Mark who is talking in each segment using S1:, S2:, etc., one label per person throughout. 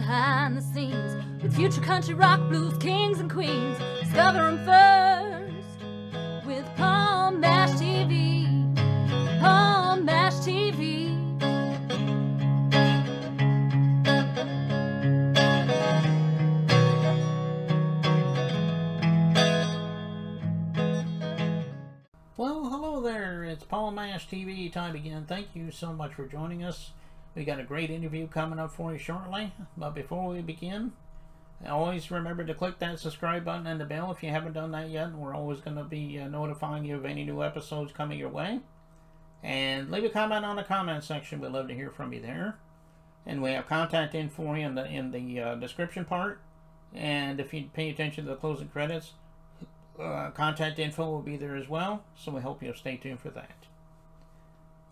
S1: behind the scenes with future country rock blues kings and queens. Discover them first with Palm Mash TV. Palm Mash TV.
S2: Well, hello there. It's Paul Mash TV time again. Thank you so much for joining us. We got a great interview coming up for you shortly. But before we begin, always remember to click that subscribe button and the bell if you haven't done that yet. We're always going to be notifying you of any new episodes coming your way. And leave a comment on the comment section. We'd love to hear from you there. And we have contact info for you in the description part. And if you pay attention to the closing credits, contact info will be there as well, so we hope you'll stay tuned for that.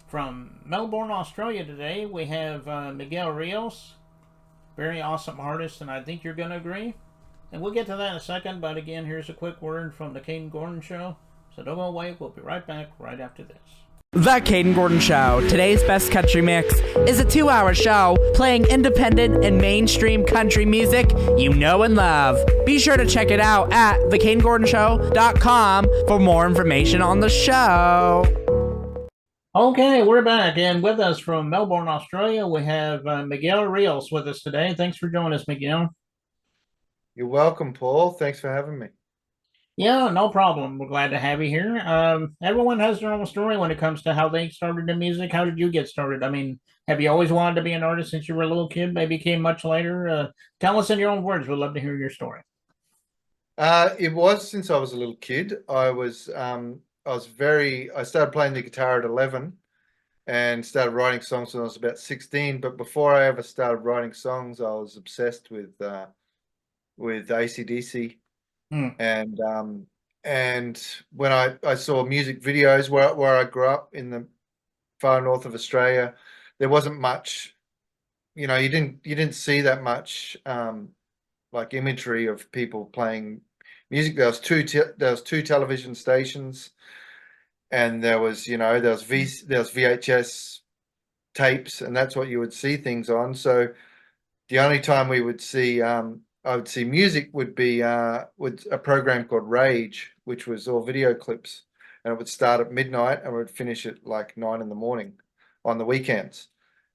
S2: From Melbourne, Australia today, we have Miguel Rios, very awesome artist, and I think you're going to agree. And we'll get to that in a second, but again, here's a quick word from the Caden Gordon Show. So don't go away, we'll be right back right after this.
S3: The Caden Gordon Show, today's best country mix, is a 2-hour show playing independent and mainstream country music you know and love. Be sure to check it out at thecadengordonshow.com for more information on the show.
S2: Okay, we're back, and with us from Melbourne, Australia, we have Miguel Rios with us today. Thanks for joining us, Miguel.
S4: You're welcome, Paul. Thanks for having me.
S2: Yeah, no problem. We're glad to have you here. Everyone has their own story when it comes to how they started in music. How did you get started? I mean, have you always wanted to be an artist since you were a little kid? Maybe came much later? Tell us in your own words. We'd love to hear your story.
S4: It was since I was a little kid. I started playing the guitar at 11 and started writing songs when I was about 16. But before I ever started writing songs, I was obsessed with AC/DC. And when I saw music videos where I grew up in the far north of Australia, there wasn't much, you didn't see that much like imagery of people playing music. There was two television stations, and there was VHS tapes, and that's what you would see things on. So the only time we would see I would see music would be with a program called Rage, which was all video clips, and it would start at midnight and would finish at like 9 in the morning on the weekends.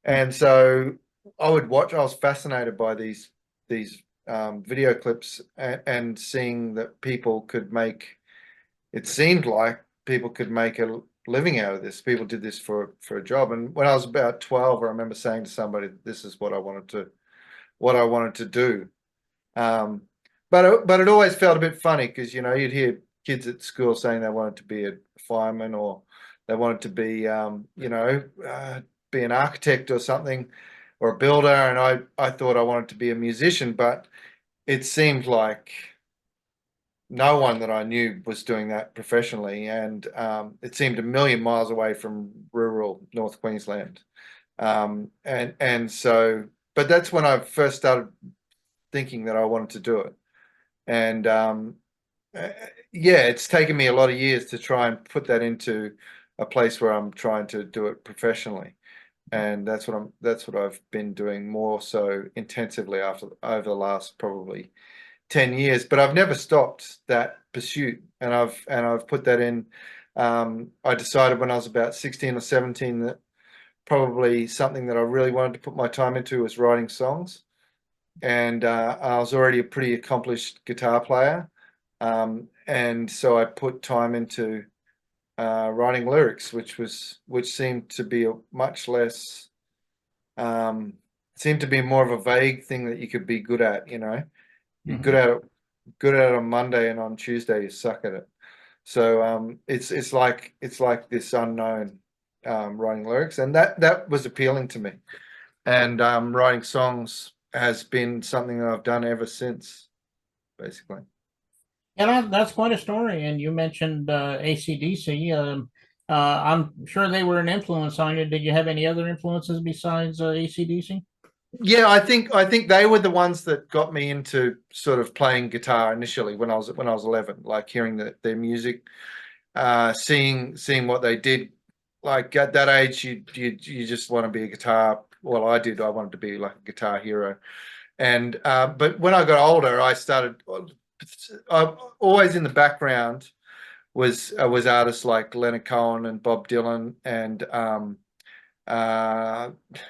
S4: And so I would watch. I was fascinated by these video clips and seeing that people could make. It seemed like people could make a living out of this. People did this for a job. And when I was about 12, I remember saying to somebody, "This is what I wanted to do." But it always felt a bit funny because you'd hear kids at school saying they wanted to be a fireman or they wanted to be be an architect or something or a builder, and I thought I wanted to be a musician, but it seemed like no one that I knew was doing that professionally, and it seemed a million miles away from rural North Queensland, and so but that's when I first started thinking that I wanted to do it. And it's taken me a lot of years to try and put that into a place where I'm trying to do it professionally. And that's what I've been doing more so intensively over the last probably 10 years. But I've never stopped that pursuit, and I've put that in. I decided when I was about 16 or 17 that probably something that I really wanted to put my time into was writing songs. And I was already a pretty accomplished guitar player, and so I put time into writing lyrics, which seemed to be a much less, seemed to be more of a vague thing that you could be good at. You're good at it on Monday, and on Tuesday you suck at it. So it's like this unknown writing lyrics, and that was appealing to me, and writing songs has been something that I've done ever since, basically.
S2: Yeah, that's quite a story. And you mentioned AC/DC. I'm sure they were an influence on you. Did you have any other influences besides AC/DC?
S4: Yeah, I think they were the ones that got me into sort of playing guitar initially when I was 11, like hearing their music, seeing what they did. Like at that age, you just want to be a guitar. Well, I did. I wanted to be like a guitar hero, And but when I got older, I started. Always in the background was artists like Leonard Cohen and Bob Dylan and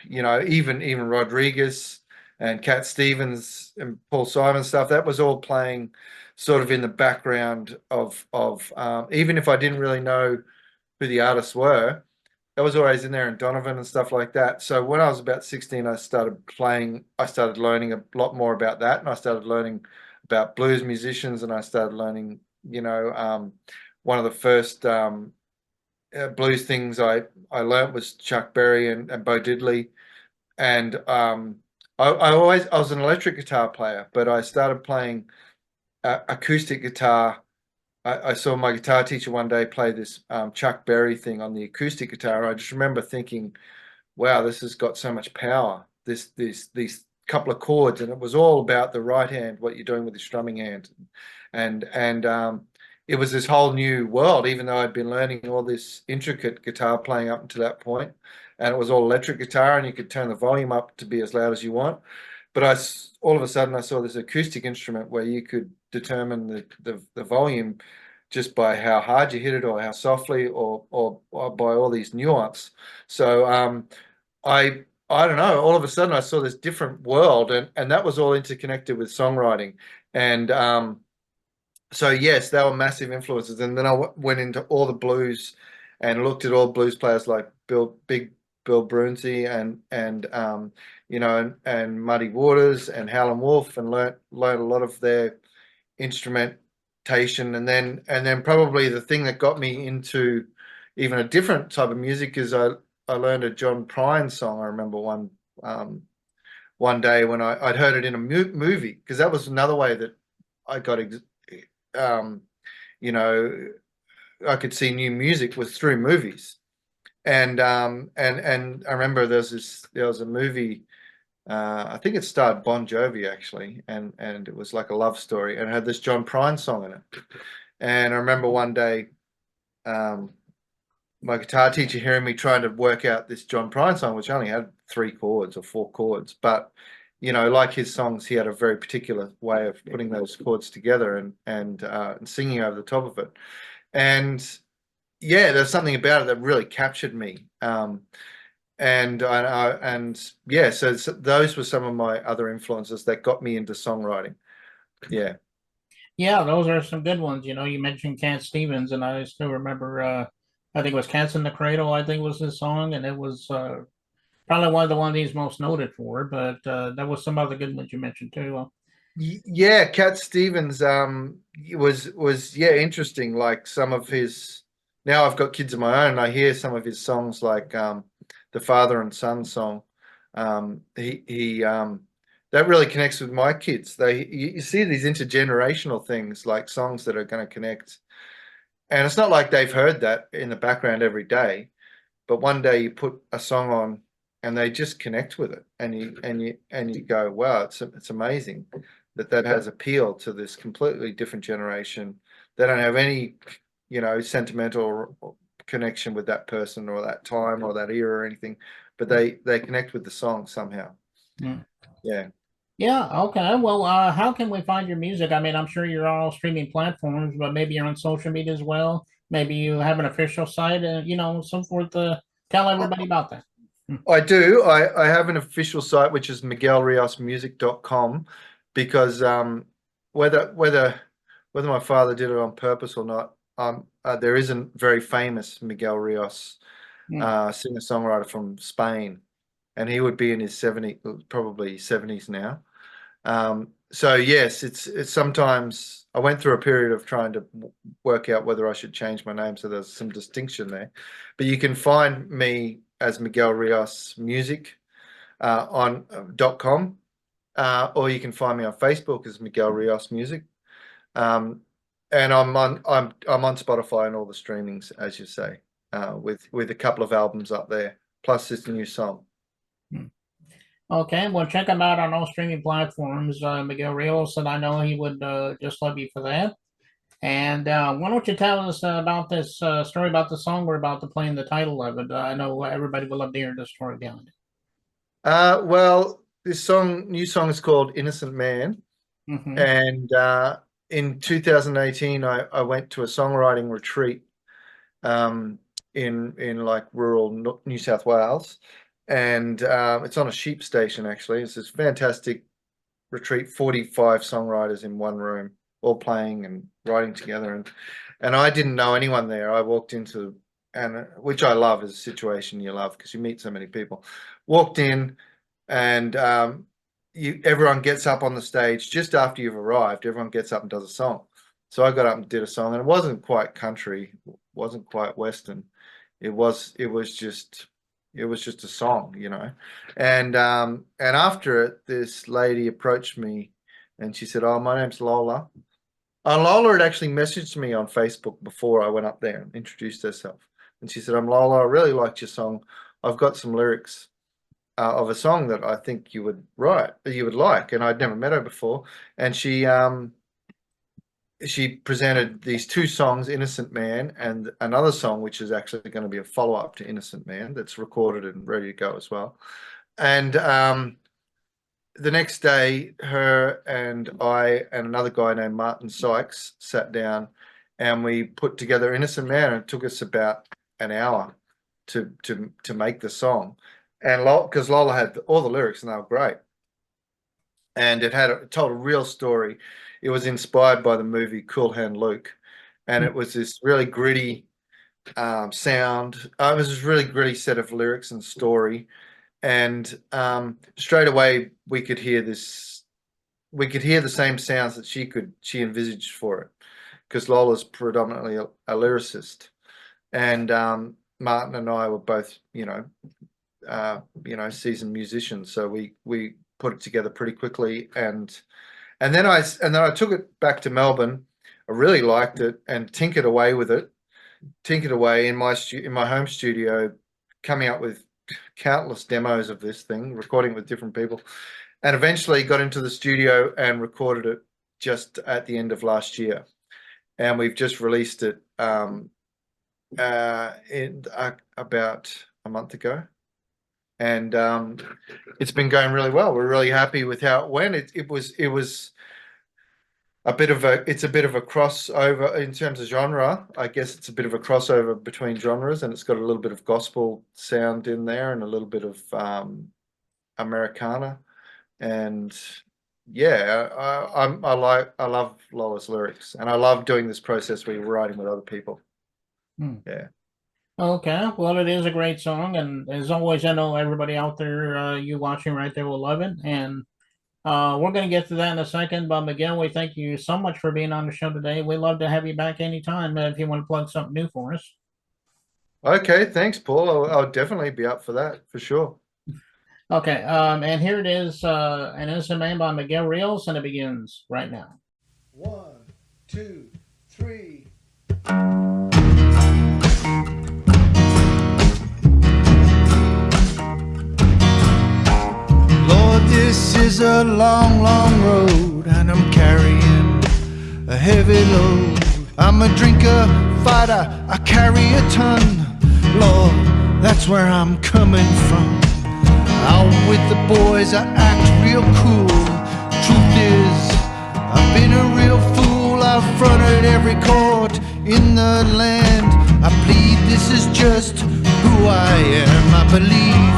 S4: even Rodriguez and Cat Stevens and Paul Simon stuff. That was all playing sort of in the background of even if I didn't really know who the artists were, that was always in there, and Donovan and stuff like that. So when I was about 16, I started learning a lot more about that, and I started learning about blues musicians, and I started learning, one of the first blues things I learned was Chuck Berry and Bo Diddley, and I was an electric guitar player, but I started playing acoustic guitar. I saw my guitar teacher one day play this Chuck Berry thing on the acoustic guitar. I just remember thinking, "Wow, this has got so much power. These couple of chords," and it was all about the right hand, what you're doing with the strumming hand, and it was this whole new world. Even though I'd been learning all this intricate guitar playing up until that point, and it was all electric guitar, and you could turn the volume up to be as loud as you want. But all of a sudden I saw this acoustic instrument where you could determine the volume just by how hard you hit it or how softly or by all these nuance. So I don't know, all of a sudden I saw this different world, and that was all interconnected with songwriting. And so yes, they were massive influences. And then I went into all the blues and looked at all blues players like Big Bill Brunsey and Muddy Waters and Howlin' Wolf, and learned a lot of their instrumentation. And then probably the thing that got me into even a different type of music is I learned a John Prine song. I remember one day when I'd heard it in a movie, because that was another way that I got I could see new music was through movies. And I remember there was a movie, I think it starred Bon Jovi actually, and it was like a love story, and it had this John Prine song in it. And I remember one day my guitar teacher hearing me trying to work out this John Prine song, which only had 3 chords or 4 chords, but like his songs, he had a very particular way of putting those chords together and singing over the top of it. And yeah, there's something about it that really captured me. And yeah, so those were some of my other influences that got me into songwriting. Yeah.
S2: Yeah, those are some good ones. You mentioned Cat Stevens, and I still remember, I think it was Cats in the Cradle, I think was his song, and it was probably one of the ones he's most noted for, but there was some other good ones you mentioned too.
S4: Yeah, Cat Stevens was interesting. Like some of his, now I've got kids of my own, and I hear some of his songs like the Father and Son song. He that really connects with my kids. You see these intergenerational things, like songs that are going to connect. And it's not like they've heard that in the background every day, but one day you put a song on and they just connect with it, and you go, wow, it's amazing that has appeal to this completely different generation. They don't have any, sentimental connection with that person or that time or that era or anything, but they connect with the song somehow.
S2: Mm.
S4: Yeah.
S2: Yeah, okay. Well, how can we find your music? I mean, I'm sure you're on all streaming platforms, but maybe you're on social media as well. Maybe you have an official site, so forth. Tell everybody about that.
S4: I do. I have an official site, which is miguelriosmusic.com, because whether my father did it on purpose or not, there is a very famous Miguel Rios singer-songwriter from Spain, and he would be in his 70s now. So yes, it's sometimes I went through a period of trying to work out whether I should change my name, so there's some distinction there. But you can find me as Miguel Rios Music on .com, or you can find me on Facebook as Miguel Rios Music. And I'm on Spotify and all the streamings, as you say, with a couple of albums up there, plus this new song.
S2: Okay, well, check him out on all streaming platforms, Miguel Rios, and I know he would just love you for that. And why don't you tell us about this story about the song we're about to play and the title of it? I know everybody would love to hear the story behind it.
S4: Well, this new song is called Innocent Man.
S2: Mm-hmm.
S4: And in 2018, I went to a songwriting retreat in like rural New South Wales. And it's on a sheep station, actually. It's this fantastic retreat, 45 songwriters in one room, all playing and writing together. And I didn't know anyone there. I walked into, and which I love, is a situation you love because you meet so many people. Walked in, and everyone gets up on the stage just after you've arrived. Everyone gets up and does a song. So I got up and did a song, and it wasn't quite country, wasn't quite Western. It was just a song, you know. And after it, this lady approached me, and she said, "Oh, my name's Lola." Lola had actually messaged me on Facebook before I went up there and introduced herself. And she said, "I'm Lola. I really liked your song. I've got some lyrics of a song that I think you would like." And I'd never met her before. And she presented these two songs, Innocent Man and another song, which is actually going to be a follow-up to Innocent Man, that's recorded and ready to go as well. And the next day, her and I and another guy named Martin Sykes sat down, and we put together Innocent Man. And it took us about an hour to make the song. And because Lola had all the lyrics, and they were great. And it told a real story. It was inspired by the movie Cool Hand Luke, and it was this really gritty sound. It was this really gritty set of lyrics and story, and straight away we could hear the same sounds that she envisaged for it, because Lola's predominantly a lyricist, and Martin and I were both, seasoned musicians, so we put it together pretty quickly, and then I took it back to Melbourne. I really liked it and tinkered away in my home studio, coming up with countless demos of this thing, recording with different people, and eventually got into the studio and recorded it just at the end of last year, and we've just released it in about a month ago. And it's been going really well. We're really happy with how it went. It was a bit of a crossover in terms of genre. I guess it's a bit of a crossover between genres, and it's got a little bit of gospel sound in there and a little bit of Americana. And yeah, I love Lola's lyrics, and I love doing this process where you're writing with other people. Yeah.
S2: Okay, well, it is a great song, and as always, I know everybody out there, you watching right there, will love it. And we're going to get to that in a second. But Miguel, we thank you so much for being on the show today. We'd love to have you back anytime if you want to plug something new for us.
S4: Okay, thanks, Paul. I'll definitely be up for that, for sure.
S2: Okay, and here it is, An Innocent Man by Miguel Rios, and it begins right now.
S5: 1, 2, 3. Lord, this is a long, long road, and I'm carrying a heavy load. I'm a drinker, fighter, I carry a ton. Lord, that's where I'm coming from. Out with the boys, I act real cool. Truth is, I've been a real fool. I've fronted every court in the land. I plead, this is just who I am. I believe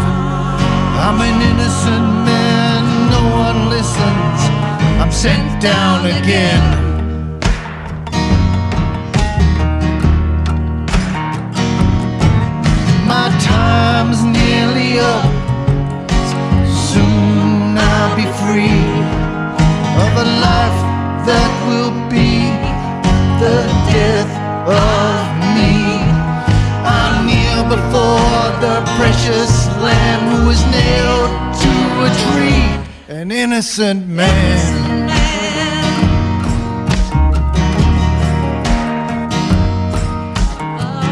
S5: I'm an innocent man. No one listens. I'm sent down again. My time's nearly up. Soon I'll be free of a life that will be the death of me. I kneel before the precious Lamb who was nailed to a tree, an innocent man.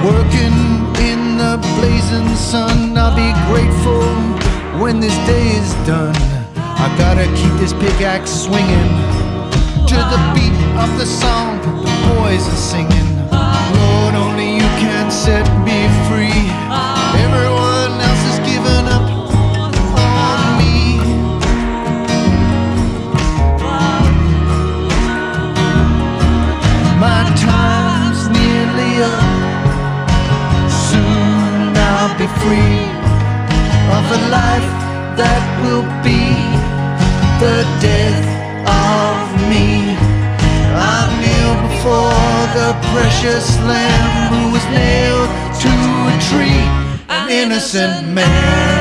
S5: Working in the blazing sun, I'll be grateful when this day is done. I gotta keep this pickaxe swinging to the beat of the song the boys are singing. Lord, only you can set me free. Everyone else has given up on me. be free of a life that will be the death of me. I kneel before the precious Lamb who was nailed to a tree, an innocent man.